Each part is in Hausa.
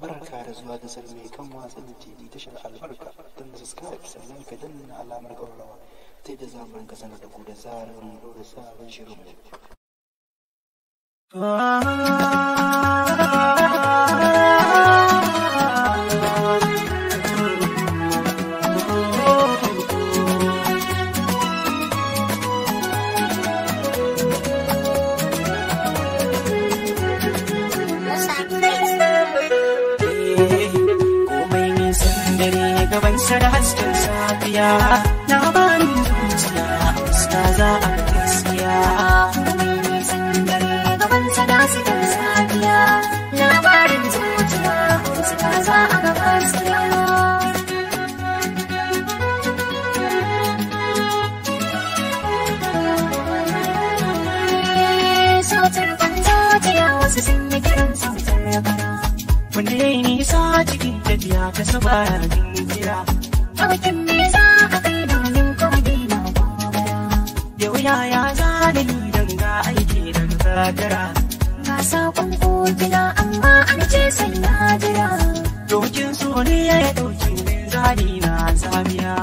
barka da zuwa da mai kan watsa da tv tashar albarka don subscribe sannan ka danna alamar ƙararrawa ta yadda za mu rinka sanar da ku da zarar mun ɗora sabon shirin mu. Gabansa da hasken safiya labarin zuciya fuska za a ga gaskiya. Mai nisan dare gabansa da hasken safiya labarin zuciya fuska za a ga gaskiya. Sautar ban zuciya wasu sun yi kiran sautar rabara. Wanda ya yi nisa cikin tafiya ta saba kira. Abokin me za a kai domin kudi na gobara. Da wuya ya zane ni don ga aiki daga kakara. Ga saƙon kogina amma an ce sai na jira. Dokin so ne ya ɗauki min zani na zamiya.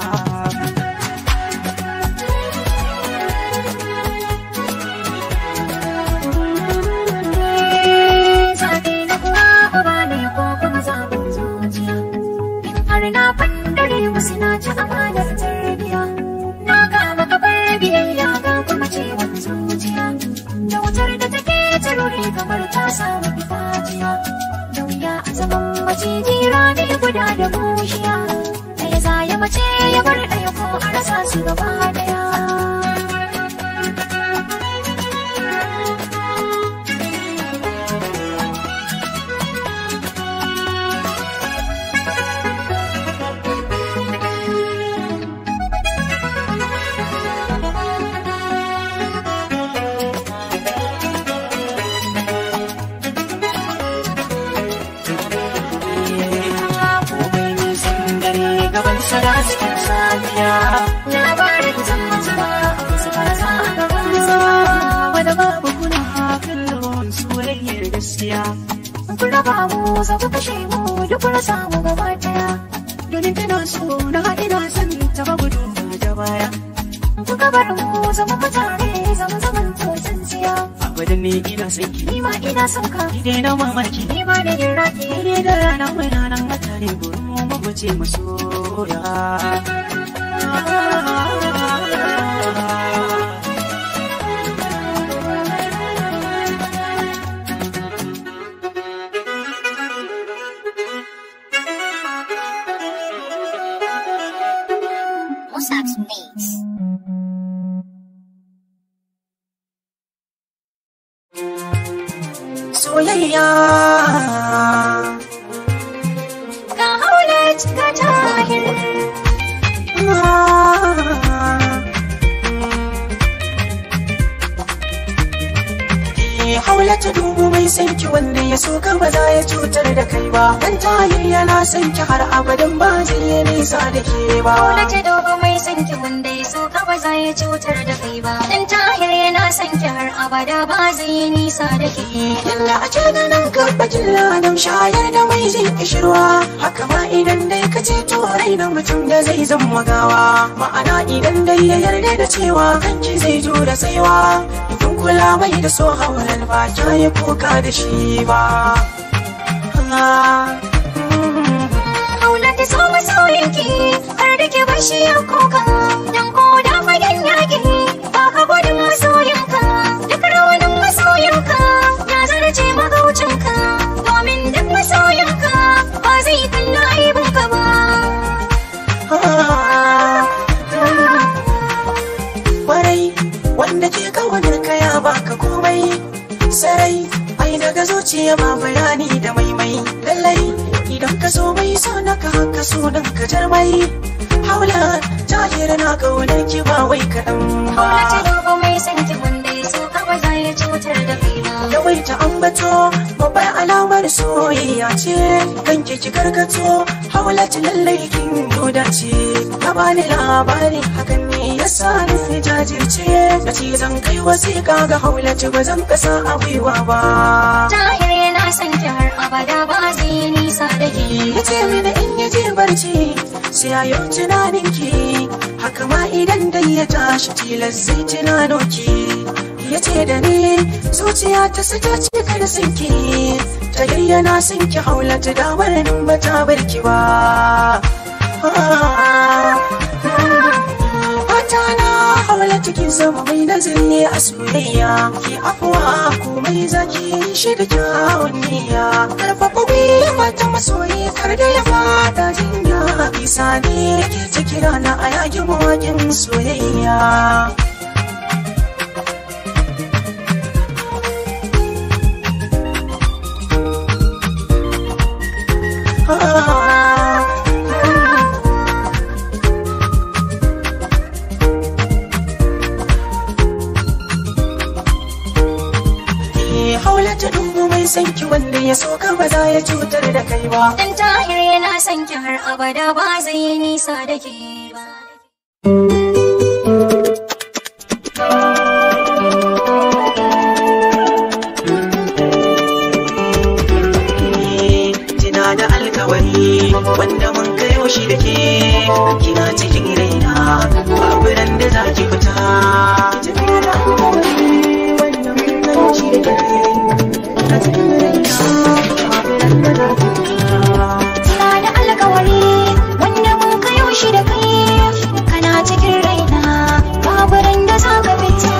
Na fandare musu na ci amanar tarbiya. Na kama kafar biyayya ga kuma ciwon zuciya. Da wutar da take taruri kamar ta samu itaciya. Da wuya a zaman maciji rani guda da bushiya. Ɗaya za ya mace ya bar ɗaya ko a rasa su gaba ɗaya. Da hasken safiya labarin zuciya fuska za a ga gaskiya. wanda babu kuna hakan lawan soyayyar gaskiya. Kun raba mu za ku kashe mu duk kun rasa mu gaba ɗaya. Domin tana so na ina son ta babu duba da baya. Kuka bar mu zama mutane zama zaman tsintsiya. Abadan ne ina son ki, Ni ma ina son ka, ki daina mamaki. ni ma da yin raki. Ni da rana muna nan a tare gurin mu mabuce masoya. Soyayya Ga haulat ga tahir. Haula ta dubu mai sanki wanda ya so ka ba za ya cutar da kai ba. Dan tahir yana sanki har abadan ba zai yi nisa da ke ba. Haula ta dogo mai sanki wanda ya so ka ba za ya cutar da kai ba. Dan tahir yana sanki har abada ba zai yi nisa da ke. Illa a ce da nan gaba killa don shayar da mai jin kishirwa. Haka ma idan dai ka ce to rai na mutum da zai zama gawa. Ma'ana idan dai ya yarda da cewa kanki zai jura tsaiwa. Idan kula mai da so haular ba ta yi kuka da shi ba. Haula ta so masoyinki har da ke bashi ya kuka. Dan ko da fagen yaƙi ba ka gudun masoyinka. Duk rawanin masoyinka ya zarce magaucinka. Domin duk masoyinka ba zai kalla aibinka ba. Kwarai wanda ke kawanar kaya baka komai sarai ai daga zuciya ba bayani da maimai lallai idan ka so mai so na ka haka sunan ka jarmai. Haula tahir na kaunar ki ba wai kaɗan ba. Haula ta dogo mai sanki wanda ya so ka ba za ya cutar da kai ba. Yawaita ambato babbar alamar soyayya ce. Kanki ki karkato haula ta lallai kin goda ce. Ka bani labari hakan ne yasa ni jajirce. Na ce zan kai wasiƙa ga haula ba zan kasa a gwiwa ba. Tahir yana san ki har abada ba zai nisa da ke. Ya ce mini in ya je barci sai ya yi tunanin ki, haka ma idan dai ya tashi tilas zai tunano ki. Ya ce da ni zuciya ta sata cika da sinki, ta yayyana sinki haula ta damar nan ba ta barki ba. Fata na haula cikin sama mai nazari a soyayya, ki afuwa komai zaki shi da kyawun niyya. Karfafa gwiwa ta masoyi kar da ya fada jinya, bisa ne ke ta kira na a yakin mawakin soyayya. Haula ta dubu mai sanki wanda ya so ka ba za ya cutar da kai ba. Dan Tahir yana son ki har abada ba zai yi nisa da ke ba. Tina da alkawari wanda mun kayo shi da ke, kina cikin raina babu ran da za ki fita. Tina da alkawari wanda mun kayo shi da ke, kina cikin raina babu ran da za ki fita. Tina da alkawari wanda mun kayo shi da kai, kana cikin raina babu ran da za ka fita.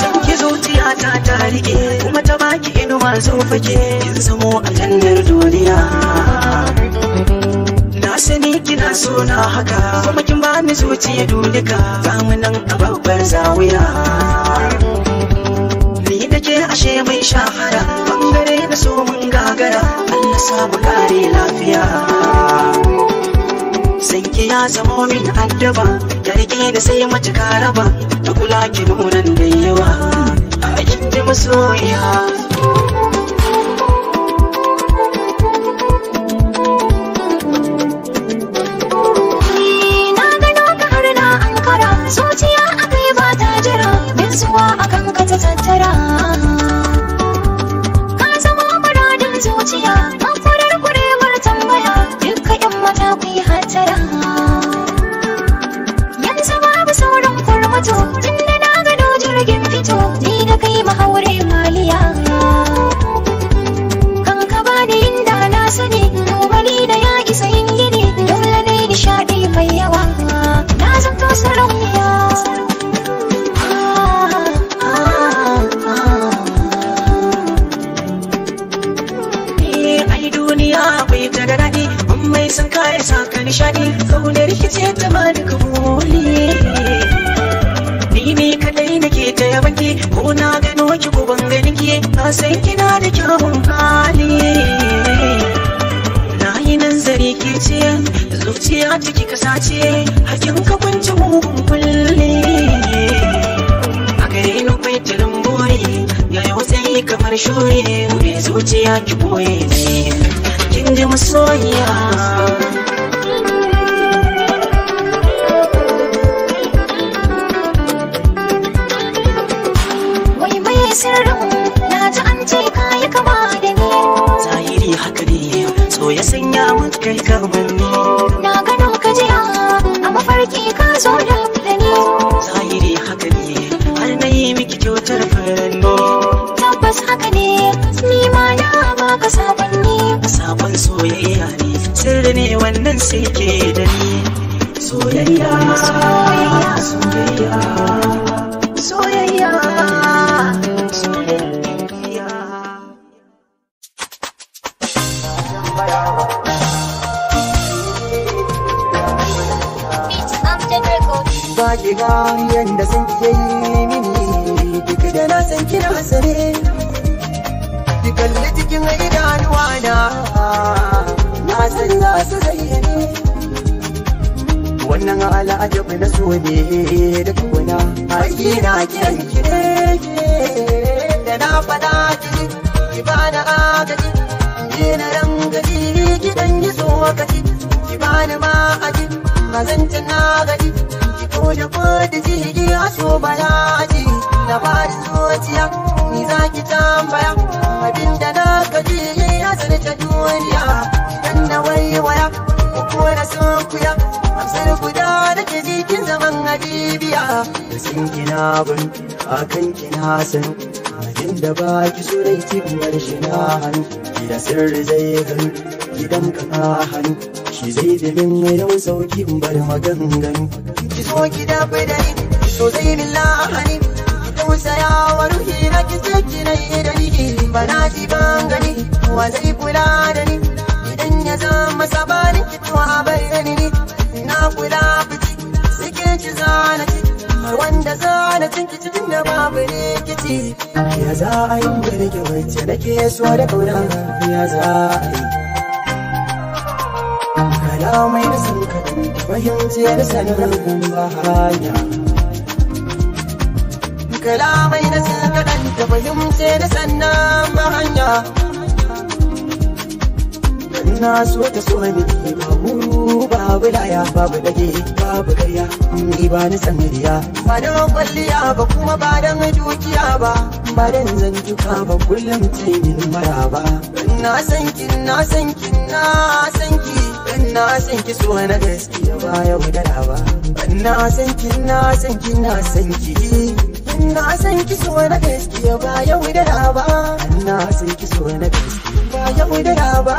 San ki zuciya ta rike kuma ta baki inuwa zo fake, kin zamo aljannar duniya. Na sani kina so na haka kuma kin bani zuciya dunika, zamu nan a babbar zawiya. Ni da ke ashe mai shahara, bangare na so mun gagara, Allah samu kare lafiya. San ki ya zamo min addaba, ya rike da sai mace karaba, ta kula ki nunan da yawa a inda masoya. Zuciya akai ba ta jira, bin zuwa akan ka ta tattara. Ka zama muradin zuciya, mafarar kurewar tambaya, dukkan yan mata ku yi hattara. Yanzu babu sauran farmato, tun da na gado jirgin fito, ni da kai mahaure maliya. Kan ka ba da yin da na sani, tubali da ya isa yin gini, dole ne nishaɗi mai yawa. Na zanto sarauniya. Ai duniya bai ta da daɗi, mai san kaya saka nishaɗi, kaunar rikice ta ma duka boli. Ni ne kadai nake ta yabanki, ko na gano ki ko ban ganin ki, na san kina da kyawun hali. Na yi nazari ke ce zuciya ciki kasace, hakin ka kunci mugun kulle. A gare ni kwai tilin bore, ya yi wasai kamar shore, mai zuciya ki boye ne, kin ji masoyiya. Wai mai sirrin na ji an ce kayi kama da ni. Zahiri haka ne, so ya sanya mun kai kamanni. Na gano ka jiya a mafarki ka zo da ni. Zahiri haka ne, har na yi miki kyautar furanni. Tabbas haka ne, ni ma na baka sabonni. Sabon soyayya ne, sirri ne wannan sai ke da ni. Soyayya, soyayya, soyayya, soyayya, soyayya. Ba ki ga yanda san ke yi mini, duk da na san kina sane. Ki kalli cikin idanuwa na san za su zayyane. Wannan al'ajabi na so ne da kuna aiki na kiran kire da na faɗa ki ba da agaji, ki na rangaji ki dan yi tsokaci, ki ba ni ma'aji mazanta na gaji, ki koja da jigi a so balaji na ba da zuciya ni za ki tambaya abinda na gaji ta duniya idan na waiwaya ko na sunkuya amsar guda da ke jikin zaman habibiya da sun kina bin akan kina san inda ba ki so dai cikin shi na hannu gida sirri zai gani gidan ka hannu shi zai zubin mai da sauki in bar maganganu ki so ki dafa da ni so zai min lahani ki tausaya wa ruhi na ki saki na da ni ba na ji ban gani wa zai kula da ni idan ya zama sabanin ki to a bayyani ni na kula fiti suke ci zana ci har wanda zana cinki cikin da babu rikici ya za a yi birge wacce nake so da kauna ya za a yi kalamai da sun kaɗan fahimce da sanar ba hanya kalamai da sun kaɗan ta fahimce da sannan ba hanya na so ta so ni babu babu laya babu dage babu karya ni ba ni san riya ba da kwalliya ba kuma ba da dukiya ba ba da zantuka ba kullum ce min maraba na san ki na san ki na san ki na san ki so na gaskiya ba ya wadara ba na san ki na san ki na san ki na san ki so na gaskiya ba ya wadara ba na san ki so na gaskiya ba ya wadara ba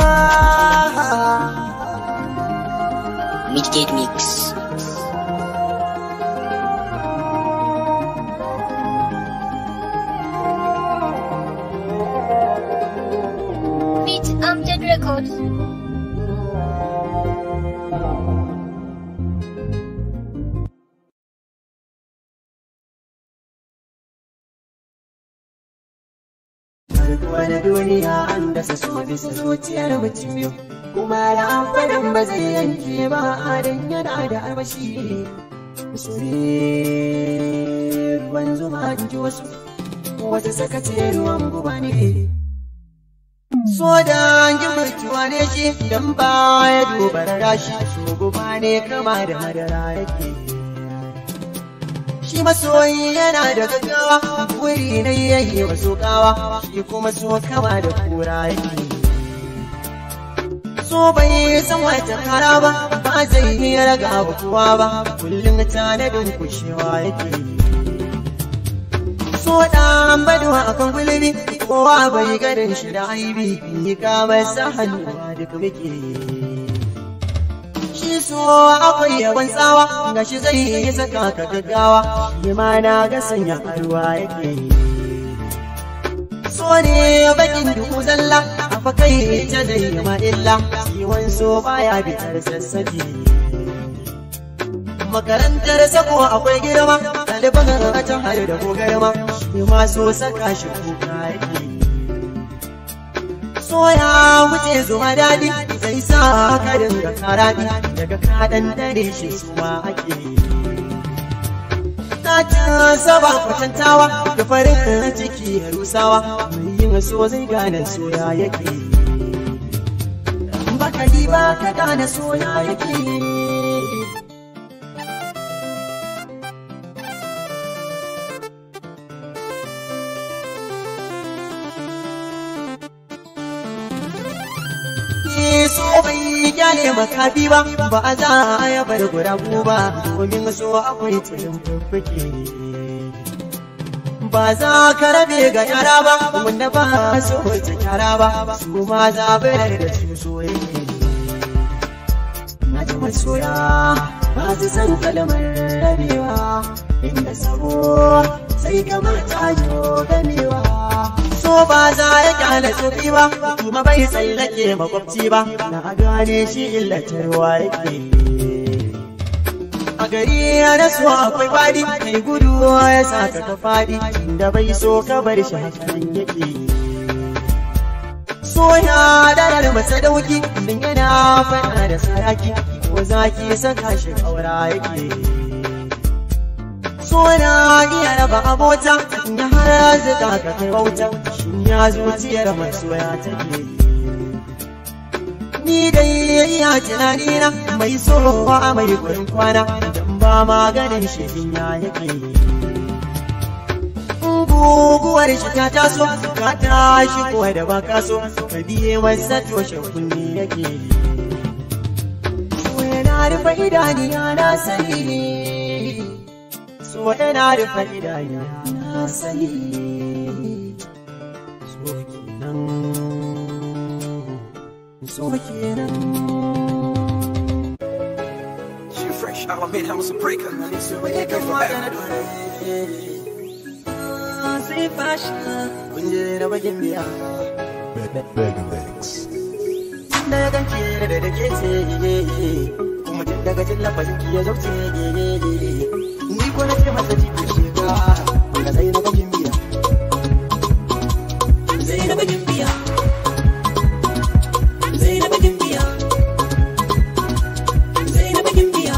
Midgate Mix. Beat Amjad Records. Wani duniya an dasa so bisa zuciyar mutum yau kuma lamfanin ba zai yanke ba adan yana da armashi su ne ruwan zuma ji wasu sakace ruwan guba ne so da ji mutuwa ne shi don ba ya duba rashi so guba ne kama da madara yake shi masoyi yana da gaggawa wuri na yayi wasu kawa shi kuma so kama da kura yake so bai san wata kara ba ba zai iya raga wa kowa ba kullum tanadin kushewa yake so dan baduwa akan gulbi kowa bai garin shi da aibi ni ka masa hannuwa duk muke shi so akwai yawan tsawa gashi zai yi saka ka gaggawa shi ma na ga sanya haruwa yake so ne bakin duhu zalla a fakai ta da yama illa ciwon so baya bitar sassafi makarantar sako akwai girma ɗaliban a can har da kogarma shi ma so saka shi kuka yake so ya wuce zuwa daɗi zai sa ka dinga karaɗi daga kaɗan dare shi suwa ake Takin saba kwatantawa da farin ciki ya rusawa mai yin so zai gane soya yake baka ba ka gane soya yake so bai gyale makafi ba ba a za a ya bar guragu ba domin so akwai tsirin fuffuke ba za ka rabe ga yara ba wanda ba so ta kyara ba su ma zabar da su so yake na ji masoya ba su san kalmar rabewa inda sabo sai kamata yo ganewa so ba za ya kyale tsofi ba kuma bai tsallake makwabci ba na gane shi illatarwa yake a gari ya rasu akwai fadi kai gudu ya saka ka fadi inda bai so ka bar shi hakan yake so ya darar masa dauki din yana fada da saraki ko zaki saka shi kaura yake so na iya raba abota ya har zuka ka kai bauta shin ya zuciyar masoya take ni dai iya tunani na mai sorowa mai gurin kwana dan ba maganin shi ya yake gugu guguwar shi ta taso ka tashi kuwa da ba ka so ka biye masa toshe kunne yake yi. So yana rufe idaniya na sani, so yana rufe idaniya na sani. So kenan, so kenan. She fresh, I'll admit I'm a breaker. So ya kan magana dole. Sai fasha, kunje da bakin biya. Da ya ganke da ke ce, kuma tun daga jin lafazin ki ya zauce. Ni ko na ce masa jikin shiga, wanda sai na bakin biya. Sai na bakin biya. Sai na bakin biya. Sai na bakin biya.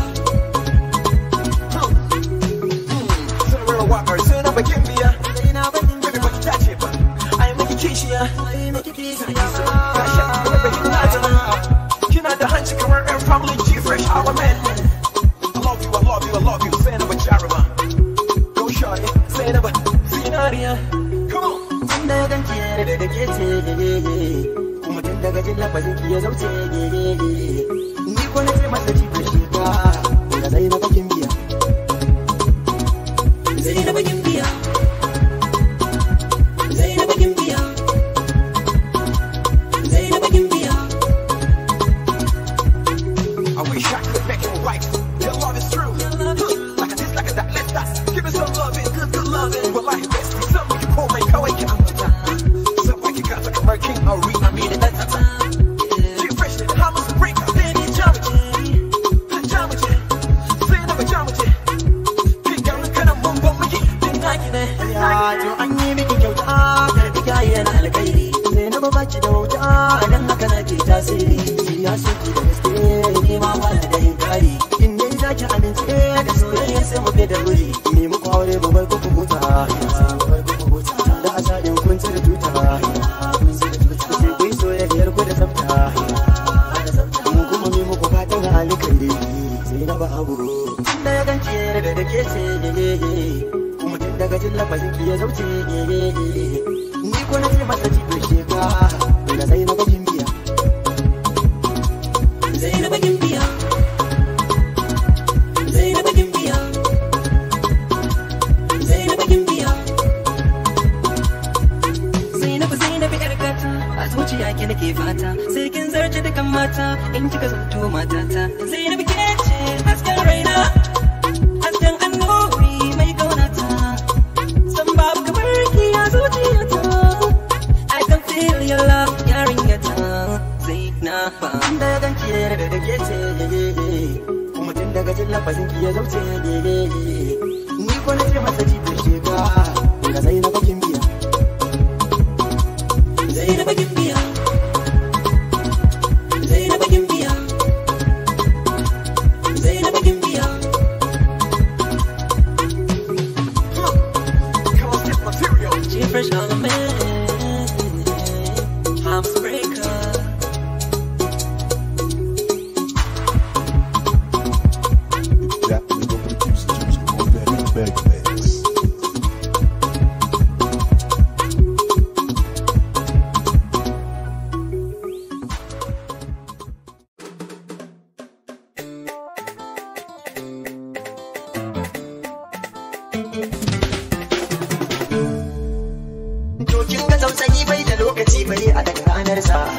Sai real walker, sai na bakin biya. Baby, baki ta ce ba, ai maki kishiya. Kina da hanci kamar ɗan family G fresh our man. I love you, I love you, I love you. Sai na ba jaruma. Go shot it, sai na ba zinariya. Come on. Tun da ya ganke da ke ce, kuma tun daga jin lafazin ki ya zauce. Ni ko na ce masa jikin shiga, wanda sai na bakin biya. Sai na bakin biya. I wish I could make it right. Your love is true. Like a this, like a that, let's dance. Give me some loving, good loving. Well, like this, some you call me kawaii. So I can got like a merkin, I'll read, I mean it, that's a time. She fresh, how much break? Then you jump it. Jump it. Say never jump it. Pick down the kind of mumbo, make it. Then I can Ya to an yi miki kyauta, karfi kayan alkairi. Sai na babaci da wauta, dan haka na ke tasiri. Ya soki da gaske, ni ma wala da inkari. In dai za ki amince da soyayya sai mu da wuri. Ni muku aure babar kuku huta, da a sa'in kun cire tuta. Sai kuyi soyayyar ku da tsafta. Mu kuma mi muku fatan alkairi. Sai na ba abu. Da ya ganke da ke ce, daga jin lafazin ki ya zauce. Ni ko na ce masa jikin shiga, wanda sai na bakin biya. Sai na bakin biya. Sai na bakin biya. Sai na bakin biya. Sai na bi yar gata, a zuciya ki nake fata. Sai kin zarce dukan mata, in kika zanto matata. Sai na bi ke ce hasken raina, hasken annuri mai kaunata. Babu kamar ki a zuciyata. I can feel your love, yarinyata. Sai na fa. Da ya ganke da ke ce, kuma tun daga jin lafazin ki ya zauce. Ni ko na ce masa jikin shiga, wanda sai na bakin biya. Sai na bakin biya. Sai na bakin biya. Sai na bakin biya. She fresh on the man, I'm a breaker. Yeah, we go for the juicy on that bag mix.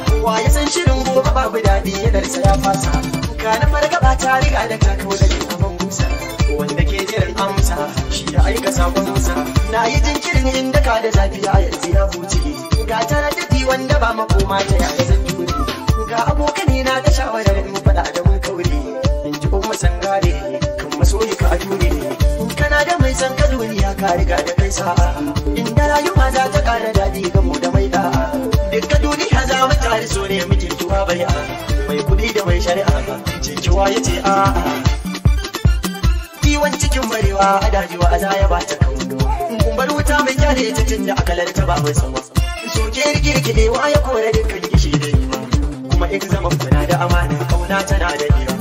Kowa ya san shirin gobe babu daɗi yadarsa ya fasa. Kana fargaba ta riga da ka kawo da ke aman musa. Wanda ke jiran amsa shi da aika sakon musa. Na yi jinkirin inda ka da zafi a yanzu ya huce. Ga tara tafi wanda ba makoma ta yaya zan yi wuri. Ga abokane na ta shawarar in faɗa da mun kaure. In ji kuma sangare kan masoyi ka jure. Kana da mai san ka duniya ka riga da kai sa'a. Inda rayuwa za ta ƙara daɗi gamo da mai da'a. Dukka duniya za mu tare so ne mu kirkiwa bai a. Mai kuɗi da mai shari'a jinkiwa ya ce a'a. Kiwon cikin barewa a dajiwa a zaya ba ta kauno. Kumbar wuta mai kyale ta tunda akalar ta ba mai sama. Soke rikirkidewa ya kore dukkan gishi da yi. Kuma in zama kuna da amana kauna tana da biya.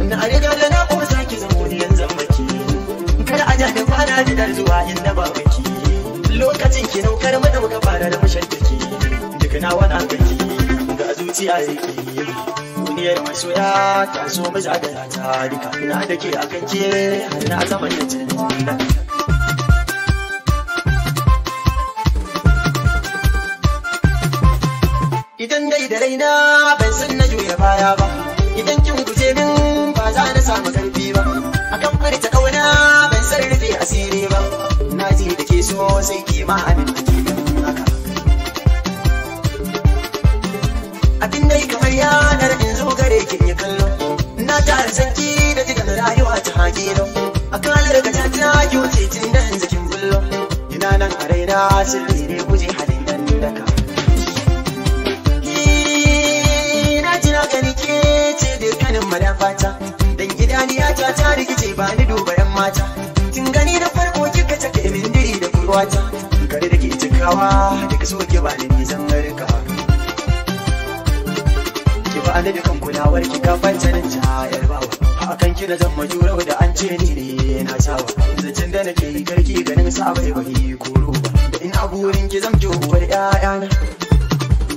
Na riga da na ƙosa ki zamo ni yanzu maki. Kada a jani kwana da zuwa inda ba baki. lokacin ki daukar mu da muka fara da mushaddaki duka na wani hankali ga zuciya yake duniyar masoya ta so mu zagaya ta duka ina da ke akan ke har na zama da jinna idan dai da raina ban san na juya baya ba idan kin guje min ba za na samu karfi ba akan furta kauna ban san rufe asiri ba na ji da ke so sai ki ma abin da ke haka abin dai kamar yanar in zo gare ki ya kallo na tara sanki da jigan rayuwa ta hakilo a kalar ga ta ki wuce tun da zakin bullo ina nan a raina sirri ne guje halin nan daka gani ke ce dukkanin madafata dan idaniya ta rikice ba ni duba yan mata kin gani da farko kika take min diri da kurwata kare da ke cikawa daga so ke ba ni nisan harka ki ba ni da kan kulawar ki ka fanta nan jayar bawa akan ki da zan majura da an ce ni ne na sawa zancen da nake yi karki ganin sabai bai koro ba da in aburin ki zan uwar ƴaƴana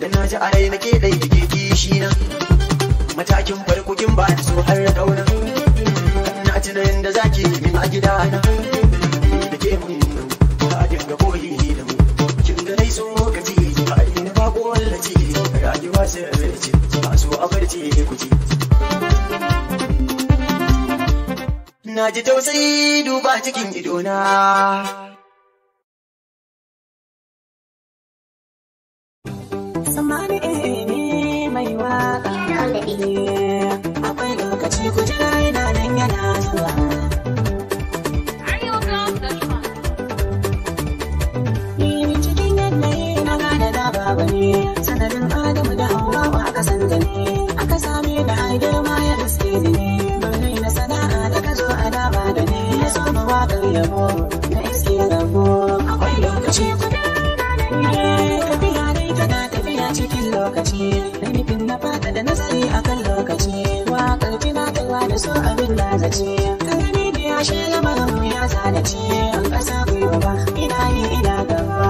da na ji a rai nake dai kike kishi na matakin farko kin ba ni so har da kauna na tunanin da zaki min a gidana da ke mun ka dinga koyi da mu kin ga dai so ka ji ba ni ba ko wallace rayuwa sai ce ba so a barci ku ji na ji tausayi duba cikin idona samani mai waka akwai lokaci kujera yana nan yana zuwa cikin yanayi na gane da babu ne sanadin adamu da hawa aka san da ne aka same da haidar ma ya riske da ne bari na sana'a da ka zo a dama da ne ya so ma waƙar yabo na iske rabo akwai lokaci kujera tafiya dai tana tafiya cikin lokaci da nufin na fata da nazari akan lokaci waƙar tunatarwa da so abin da zace karni da ya shi lamarin mu ya zanace an ƙasa gwiwa ba ina yi ina gaba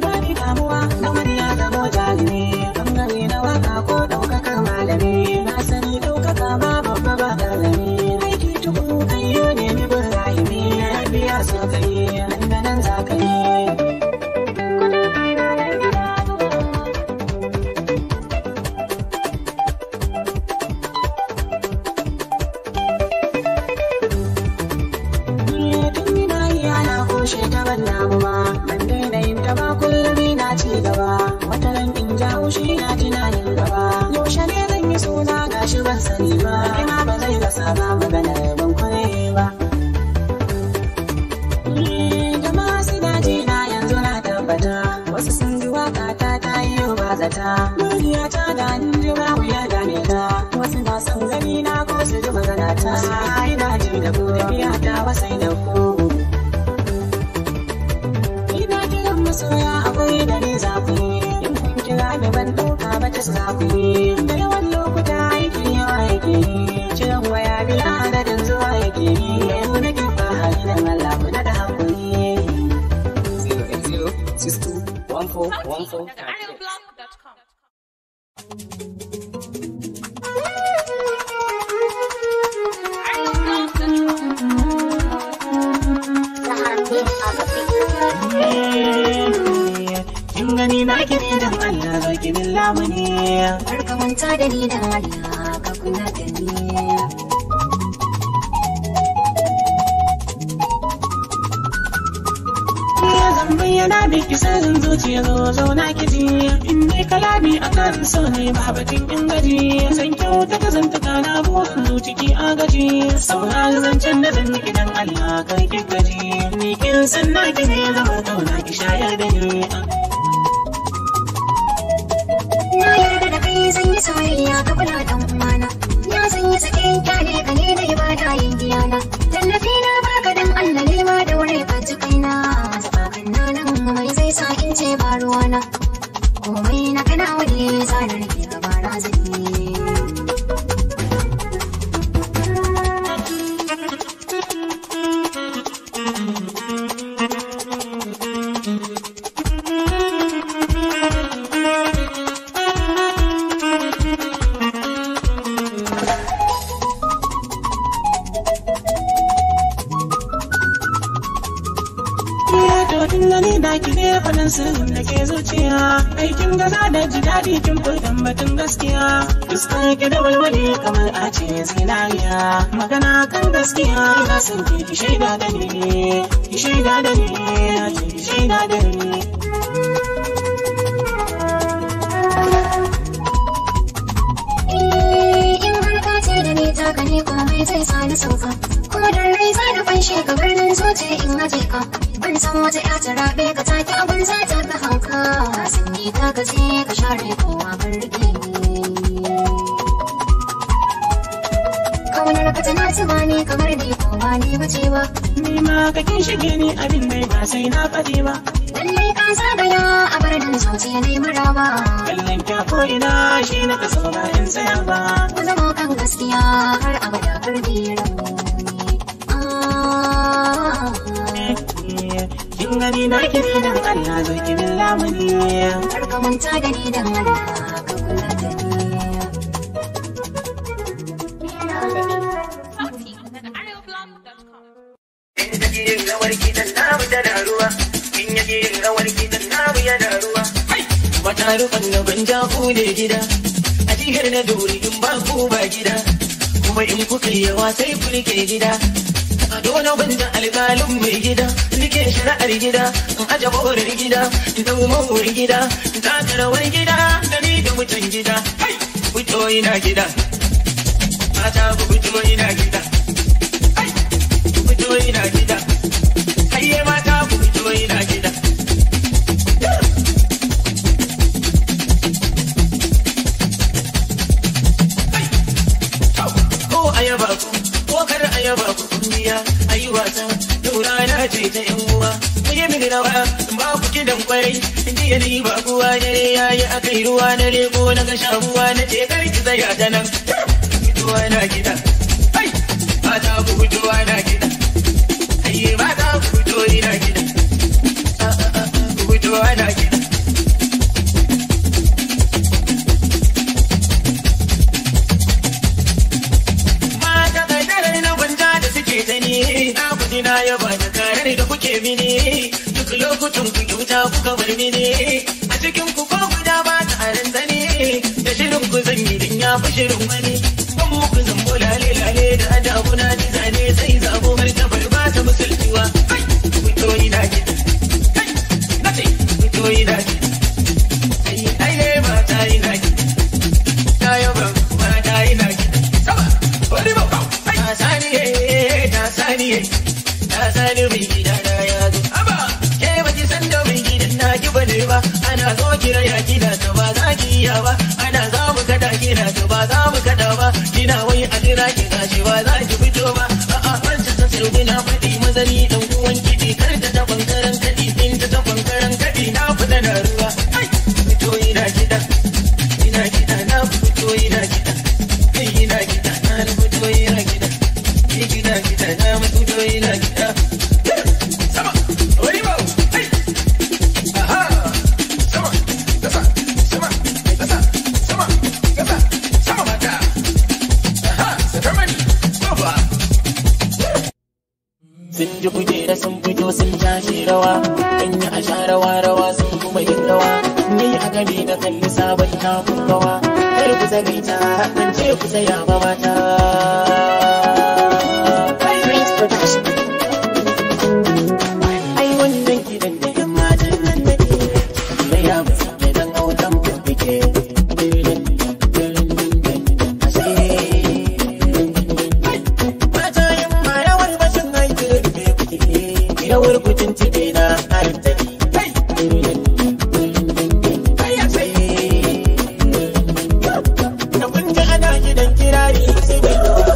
ba ni damuwa na wani ya zamo jarumi ɓangare na waka ko ɗaukakar malami na sani ɗaukaka ma babba ba ƙarami aiki tukuru ayyo ne mi bin rahimi ya biya so ka yi nan za ka yi shekarar namuwa ban daina yin ta ba kullum na ci gaba wata ran in jawo shi na tunanin gaba yaushe ne zan yi suna gashi ban sani ba ina ba zai rasa ba maganar ban kware ba jama'a su daji na yanzu na tabbata wasu sun ji waka ta yi yau ba zata murya ta da ni ji ba wuya gane ta wasu na son gani na ko su ji magana ta ina ji da ku tafiya ta wasai da ku masoya akwai da ne za ku yi in kun kira da ban ɗauka ba ta za ku yi da yawan lokuta aiki yawa yake yi ciran waya biya adadin zuwa yake yi yau nake fahari da Allah ku na da hakuri 080621414 kin gani na kini dan Allah zo ki bin lamuni Kar ka manta da ni dan Allah ka kula da ni zan bayyana miki sirrin zuciya zo na kiji in ne kalami akan so ne babatin in gaji zan kyauta ka zanta kana buwan zuciki a gaji saurari zancen da zan miki dan Allah kar ki gaji ni kin san na ki ne zama kauna ki shayar da ni na yarda da kai zan yi soyayya ka kula dan uwana ya zan yi sakin kyale ka ne da ibada yin diyana tallafi na baka dan Allah ne ma da wuri ka ji kaina sabakan nan mai zai sa in ce ba ruwana komai na kana wani zanar ke gaba razani Tunani da ki ne faɗin sirrin da ke zuciya. Aikin gaza da ji daɗi kin furtan batun gaskiya. Fuskar ki da walwali kamar a ce zinariya. Magana kan gaskiya ina son ki shaida da ni. Ki shaida da ni, ki shaida da ni. In har ka ce da ni taka ne komai zai sa ni sauka. Kuma da rai za da fanshe ka birnin zuciya in aje ka. Ban san wata ya ta rabe ka take abin za ta fi hauka. Ka sanyi ta gaje ka share kowa bar rike ni. Kaunar ka tana tuba ne kamar ni ko ba ni bace ba. Ni ma kakin shige ni abin mai ba sai na faɗi ba. Lallai ka zagaya a birnin zuciya ne maraba. Kallon kya ko ina shi na kaso ba in tsaya ba. Ku zama kan gaskiya har abada karbiyar mu. Kin gani na kiri dan Allah zo ki bin lamuni. Kar ka manta da ni dan Allah ka kula da ni. In yaji yin rawar gidan namu yana ruwa. In yaji yin rawar gidan namu yana ruwa. Wata rufan na banja ku ne gida. A jihar na dori in ba ku ba gida. Kuma in kuka yi yawa sai ku rike gida. A dole banda alƙalin mai gida. Nike shari'ar gida. In aje borar gida. In dau mawar gida. In taka rawar gida. Da ni da mutan gida. Fito ina gida. Mata ku fito ina gida. Fito ina gida. Hayye mata ku fito ina gida. Ko ayaba ku, ko kar ayaba ku kungiya, ayi wasa, daura na ce ta yan uwa. Ku yi mini rawa, ba ku kidan kwarai, jiya ni ba kuwa dare yayi akai ruwa na leko na ga shamuwa na ce kar ki tsaya ta nan. Fitowa na gida. Mata ku fitowa na gida. Ayye mata ku fito ina gida. Ku fitowa na gida. Mata kadar na gwanja da suke ta ne, na kudi na yaba da karar da kuke mini. Duk lokutan ku kyauta kuka bar mini. A cikin ku ko guda ba ta aran zane. Da shirin ku zan yi din ya fi shirin wani. Ban muku zambo lale-lale da adabuna da zane sai zabo martabar ba ta musultuwa. Fito ina gida. Fito ina gida. Ai ne mata ina gida. Ta yaba mata ina gida. Sama, wani ba bau. Ta sani mai gida na ya zo. Ke baki san da mai gidan na ki bane ba. Ana zo kira ya gida ta ba za ki iya ba. Ana za mu kada kina ta ba za mu kada ba. Kina wai a jira ki gashi ba za ki fito ba. A'a wacce ta sirbi na faɗi mazani dan uwan kiɗi kar ta ta bangaren kaɗi in ta ta bangaren kaɗi na fita na ruwa. Fito ina gida. Ina gida na fito ina gida. Ina gida na fito ina gida. Gida gida na fito ina gida. Sama, wani ba. Aha, sama, kasa, sama, kasa, sama, kasa, sama mata. Aha, sakamani, baba. Sun ji kujera sun fito sun tashi rawa. An yi a sha rawa sun kuma yin rawa. Ni a gami na kalli sabon takun rawa. Kar ku zagaita, ban ce ku tsaya ba mata. Ai wannan gidan da yan matan nan da ke. Mai ya musa idan autan ku fike. Mata yin ma rawar bashin haiti da kuke. Rawar kucin cike na harin take. Da kun ji ana gidan kirari sai mai yawa.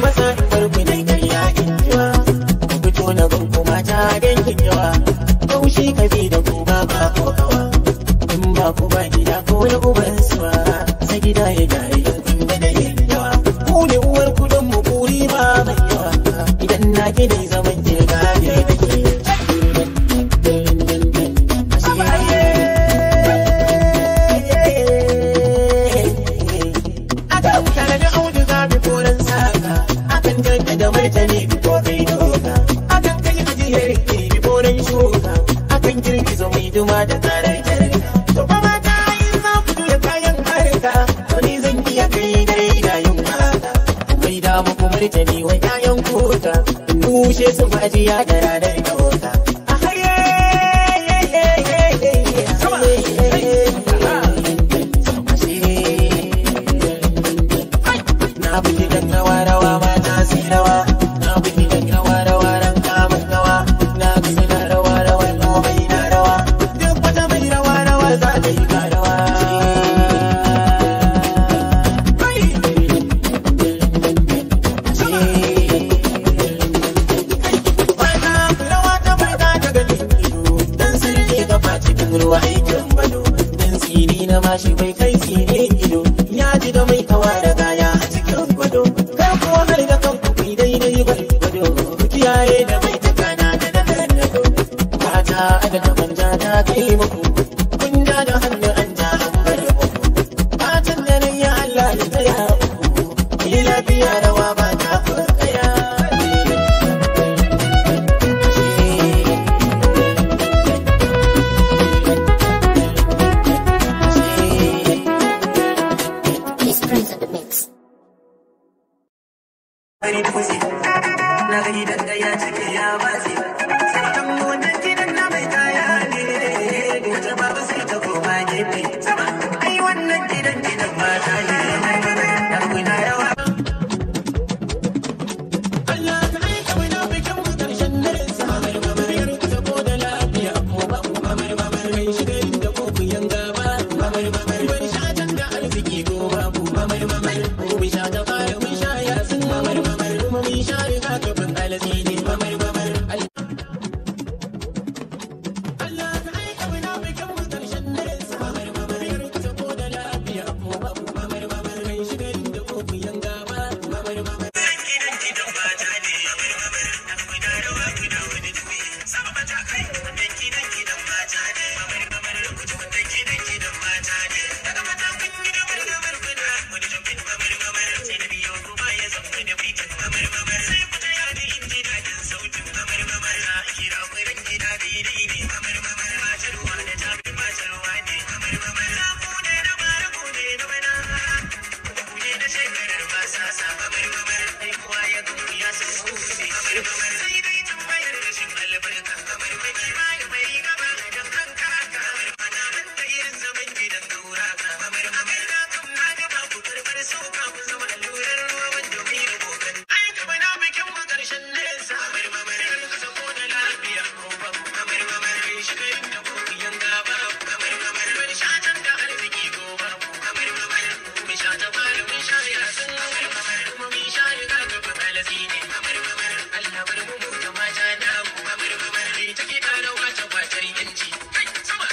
Masa farko dai karya kinjiwa. Ku fito na gungu mata dangin yawa. Kaushi kabi da ku ba ko kawa. In ba ku ba gida ko na uban suwa. Sai gida ya gare yankun da da yin yawa. Ku ne uwar kudin mu kuri ba mai yawa. Idan na gida zaman jirga ne da ke. Aka tare da auduga martani wa ƴaƴan kota nushe su fajiya da ranar da wota na bugi dan rawa mata su rawa na bugi dan rawa ran kamun rawa na bugi dan rawa mai na rawa duk wata mai rawa za ta yi rawa ruwa aikin bado dan siri na mashi bai kai sire ido ya ji da mai kawa da gaya a cikin gwado ka kuwa har da kan kuɗi daidai gwado kiyaye da mai takana da na gado mata aga da manja ta kai muku kun ja da hannu an ja an bar muku matan da nan ya Allah ya tsaya muku ki lafiya rawa ba ta furkaya na gani da ya cike ya batse sai kan wannan gidan na mai kaya ne wata babu sai ta koma gefe ai wannan gidan mata ne da kuna rawa Allah ka aika wani bikin mu karshen dare sa mamar ta ko da lafiya ko ba ku mamar mai shiga da ko ku yanga ba mamar bari shatan da arziki ko ba ku mamar ko bi sha da fara mun sha ya sun mamar kuma mun sha riga ka bin alazini mamar Allah ka aika wani bikin mu karshen dare sa mamar ta ko da lafiya ko ba ku mamar mai shiga da ko ku yanga ba mamar gidan mata ne mamar da ku da rawa ku da wani dubi sababa ta kai wannan gidan mata ne mamar ku ji wannan gidan mata ne daga mata kun yi da mamar kuna wani jumbin mamar sai da biyo ku ba ya zama da bitin mamar sai ku ta yadi inji dadin sautin mamar za a kira ku ran gida daidai ne mamar mata ruwa da tabi mata ruwa ne mamar za ku ne da bara ku ne da bana ku ne da shekarar ba sa sa mamar ai kuwa ya gudu ya san su ne mamar sai dai tambayar rashin albarka mamar mai gaba da kanka mamar da irin zaman gidan daura mamar da kan ma da ba ku karbar sauka ku zama allurar ruwa wanda mai rubokan ai gaba na bikin mu karshen nesa mamar ka sako da lafiya ko ba mamar kai shiga inda ku yanga ba mamar wani shatan da arziki ko ba mamar mun sha ta fara mun sha ya san mamar kuma mun sha ya ga gaba alazini mamar Allah bar mu da mata da mamar take da rawa ta kwatar yanci kai sama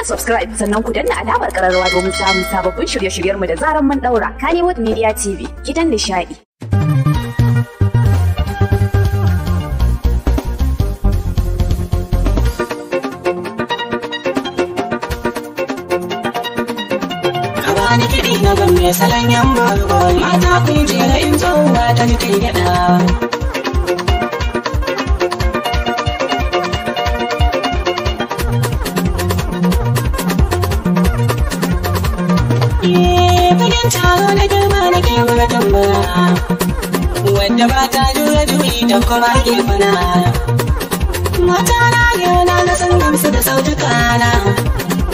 subscribe sannan ku danna alamar kararrawa domin samun sababbin shirye-shiryenmu da zaran mun daura. Kannywood Media TV, gidan nishadi. Wani kiɗi na gwamne salon yan barbar mata kun jera in tsohuwa ta ta gyaɗa. Fagen taro na girma na ke buga tambara wadda ba ta jura juyi da kuma gefana. Mata na yana na san gamsu da sautuka na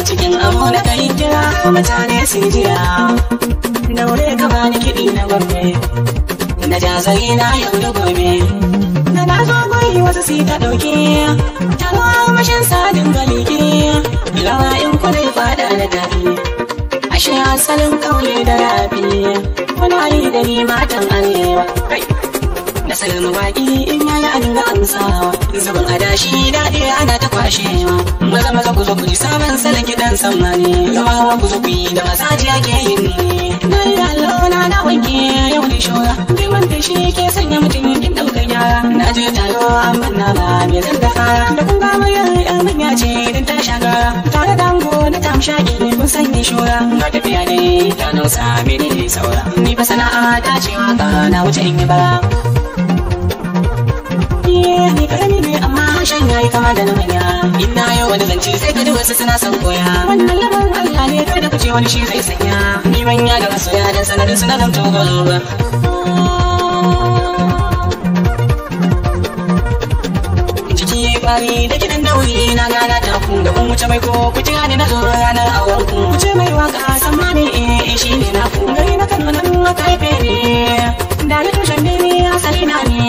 cikin abu da kai kira mutane su jiya. Daure ka bani kiɗi na gwamne na jazari na yau da gobe. Na zo yi wasu sai ta ɗauke tawa mashin sadin galike lawa in kuna fada da tafi ashe asalin kauye da rafi kuna yi da ni matan arewa na salmu baki in yayi an ga amsawa zubin adashi daɗi ana ta kwashewa maza maza ku zo ku ji sabon salon kiɗan sammani zama ku zo ku yi da masaji ake yin ne na yi allona na wanke yau da shora dai wanda shi ke sanya mutum yin ɗaukar yara na je taro an manna ba me zan da fara da kun gama yan manya ce don ta shagara tare da ango na tamshaki kun sanya shora ga tafiya dai ta nausa mene ne saura ni fa sana'a ta ce waka na wuce in yi bara ni karami ne amma shan yayi kama da na manya ina yau wani zance sai ka ji wasu suna son koya wannan lamarin Allah ne kada ku ce wani shi zai sanya ni manya da masoya dan sanadin suna nan togo ba jiki bari da kidan dauri na gana ta ku da kun wuce mai ko ku ji ni na zo ranar awon ku ce mai waka sammani shi ne na ku gari na Kano nan aka haife ni da ni tushen ne asali na ne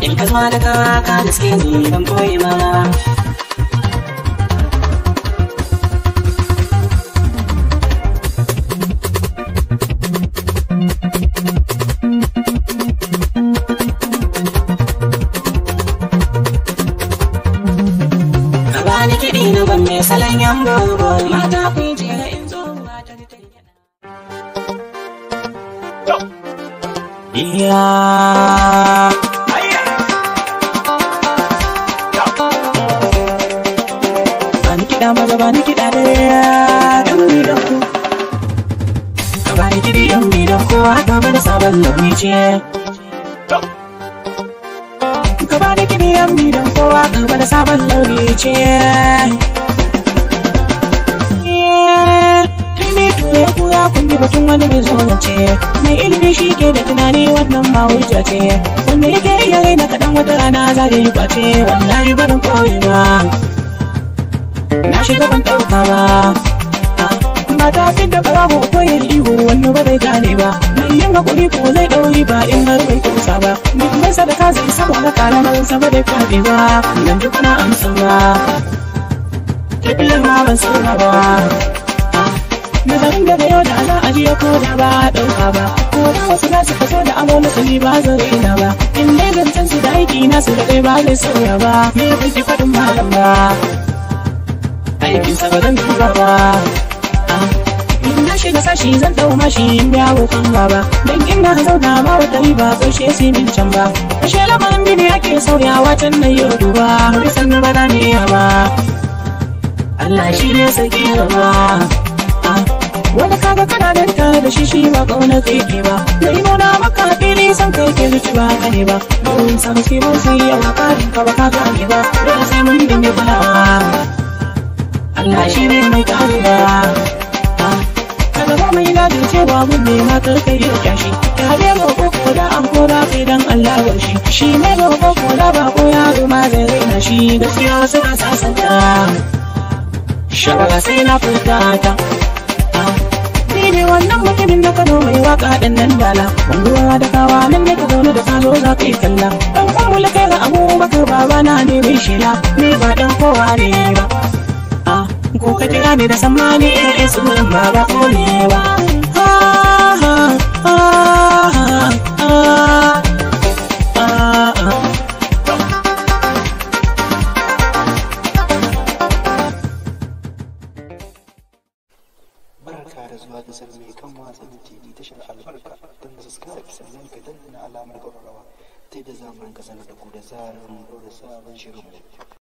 in ka zuwa daga ka gaske ni ban koyi ma ka bani kiɗi na ban mai salon yan gogo mata ku je ga in zo mata ta yeah. Maza ba ni kiɗa da ɗan bidan ku ka ba ni kiɗi ɗan bidan ku haka mana sabon launi ce ka ba ni kiɗi ɗan bidan ku haka mana sabon launi ce ne tuya kuya kun ji batun wani mai zo zance mai ilimi shi ke da tunani wannan ma hujja ce wanda yake iya raina kaɗan wata rana za ya yi ɓace wallahi barin koyi ba na shiga ban ɗauka ba mata fin da ɓarawo ko yin ihu wani ba zai gane ba mai yin haƙuri ko zai ɗauri ba in har bai kusa ba ni kuma sadaka zai saba na karamar sama da kwaɗe ba nan duk na amsa ba tafiyar ma ban saura ba nazarin daga yau da za a jiya ko da ba a ɗauka ba ko da wasu za su kaso da amo musulmi ba zan raina ba in dai zancen su da aiki nasu da kai ba zai saura ba me ya fi faɗin malam ba aikin sa ba zan duba ba in na shiga sashi zan dau mashi in biya wukan gaba dan in na zauna ba wata riba kaushe sai min can ba kashe lamarin bini ake sauyawa can na yau duba wani sannan ba za ne ba Allah shi ne saki gaba wani kaga kana danta da shi ba kauna kai ke ba da nuna maka fili san kai ke zuci ba ka ne ba bawon sa muske ba sai yawa karin ka ba ka gane ba dole sai mun dinga kulawa Allah shi ne mai karewa kada ba mai gadi cewa mun ne ma karkai da kyashi ya ne roƙo ko da an kora kai dan Allah wa shi ne roƙo ko da ba ko ya zuma zai raina shi gaskiya wasu na sasanta shagala sai na furta ta ni ne wannan mutumin na Kano mai waka ɗan nan dala wanzuwa da kawa nan ne ka zaune da ka zo za ka yi kalla ɗan kwamula kai ga Abubakar babana ne mai shela ne ba ɗan kowa ne ba ko ka kira ni da sammani in sunan ba ba ko ne ba Barka da zuwa gasar mai kan watsan TV tashar albarka don subscribe sannan ka danna alamar ƙararrawa ta yadda za mu rinka sanar da ku da zarar mun ɗora sabon shirin.